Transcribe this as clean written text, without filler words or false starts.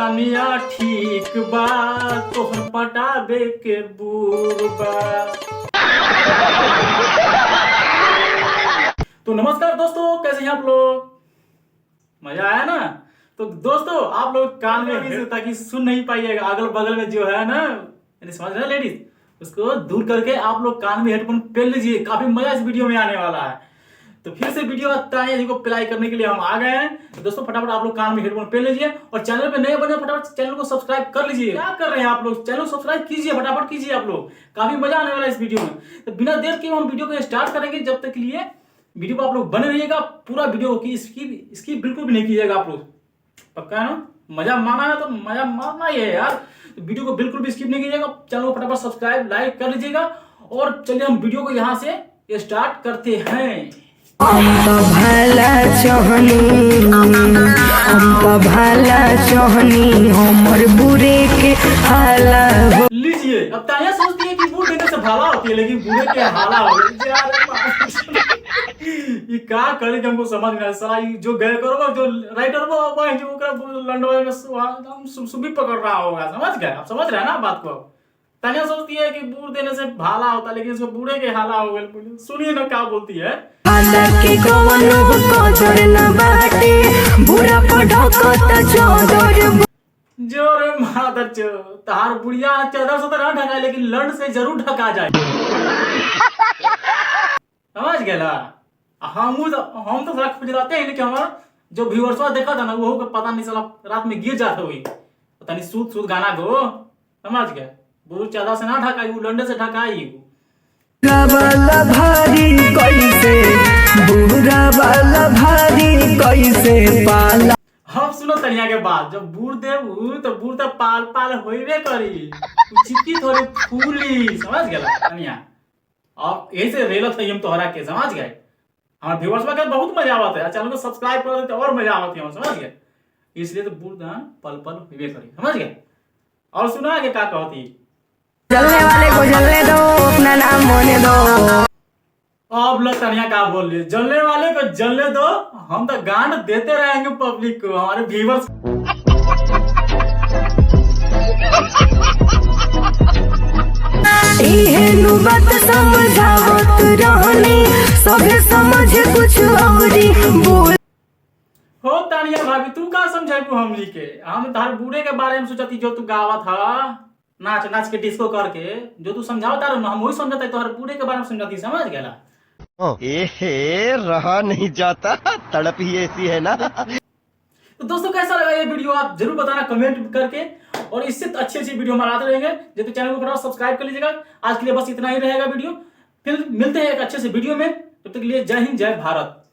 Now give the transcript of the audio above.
तनिया ठीक बा तोहर पटाबे के बूबा। तो नमस्कार दोस्तों, कैसे हैं आप लोग? मजा आया ना? तो दोस्तों आप लोग कान में ताकि सुन नहीं पाइएगा, अगल बगल में जो है ना, यानी समझ रहे हैं लेडीज, उसको दूर करके आप लोग कान में हेडफोन पहन लीजिए। काफी मजा इस वीडियो में आने वाला है। तो फिर से वीडियो तानिया जी को प्लाई करने के लिए हम आ गए हैं। तो दोस्तों फटाफट आप लोग कान में हेडफोन पहन लीजिए और चैनल पे नए बने फटाफट चैनल को सब्सक्राइब कर लीजिए। क्या कर रहे हैं आप लोग? चैनल सब्सक्राइब कीजिए, फटाफट कीजिए आप लोग। काफी मजा आने वाला है इस वीडियो में। तो बिना देर के हम वीडियो को स्टार्ट करेंगे। जब तक के लिए वीडियो को आप लोग बने रहिएगा, पूरा वीडियो की इसकी बिल्कुल भी नहीं कीजिएगा आप लोग। पक्का है ना? मजा माना है तो मजा मारना ही है यार। तो वीडियो को बिल्कुल भी स्किप नहीं कीजिएगा। चैनल को फटाफट सब्सक्राइब लाइक कर लीजिएगा और चलिए हम वीडियो को यहाँ से स्टार्ट करते हैं। हम तो भला चाहनी हमर बुरे के हाला हो। लीजिए, अब तानिया सोचती है कि बूढ़ देने से भला होती है, लेकिन बूढ़े के हाला हो ये क्या करे कि हमको समझ नहीं। साला जो गए करो जो राइटर वो जो लंडवा में सुबी पकड़ रहा होगा। समझ गए? आप समझ रहे हैं ना बात को? तानिया सोचती है कि बूढ़ देने से भाला होता, लेकिन इसको बूढ़े के हाला हो गए। सुनिए ना क्या बोलती है। के कवनो कदर न बाटे बुरा पढ़कत चोदर जोरे मादर चो तार बुढ़िया चादर से तो ना ढका, लेकिन लंड से जरूर ढका जाए। समझ गया? हम तो थोड़ा खुजलाते हैं कि हमारा जो व्यूअर्स देखा था ना, वो पता नहीं चला रात में गिर जाते हुई पता नहीं सूद गाना को। समझ गए? बुढ़ चादर से ना ढका, वो लंडे से ढकाई। वाला भारी कैसे बुरा वाला भारी कैसे पाला। हम सुनो तनिया के बाद, जब बूढ़ देबू तो बूढ़ तो पाल होइबे करी, चिक्की थोड़ी फूली। समझ गया तनिया? अब यही से रेलत है हम तोहरा के। समझ गए? हमारे व्यूअर्स में बहुत मजा आवत है। चैनल को सब्सक्राइब कर देते और मजा आवत है। समझ गए? इसलिए तो बूढ़ दान पल होइबे करी। समझ गए? और सुना आगे क्या कहती? जलने वाले को जलने दो, अपना नाम होने दो। अब लो तनिया क्या बोल रही है? जलने वाले को जलने दो, हम तो गांड देते रहेंगे पब्लिक को, हमारे व्यूअर्स। इहेनु बात समझावत रहनी सभे समझे कुछ औरी बोल। हो तानिया भाभी, तू का समझाबू हमनी के? हम तार बूढ़े के बारे में सोचती जो तू गावत था नाच नाच के डिस्को करके, जो तू समझावता रहो ना, हम वही समझाते तोहर बूढ़े के बारे में समझाती। समझ गया? एहे रहा नहीं जाता, तड़प ही ऐसी है ना। तो दोस्तों कैसा लगा ये वीडियो आप जरूर बताना कमेंट करके, और इससे अच्छी वीडियो हम आते रहेंगे। जो तो चैनल को फटाफट सब्सक्राइब कर लीजिएगा। आज के लिए बस इतना ही रहेगा वीडियो। फिर मिलते हैं एक अच्छे से वीडियो में। तब तक के लिए जय हिंद, जय भारत।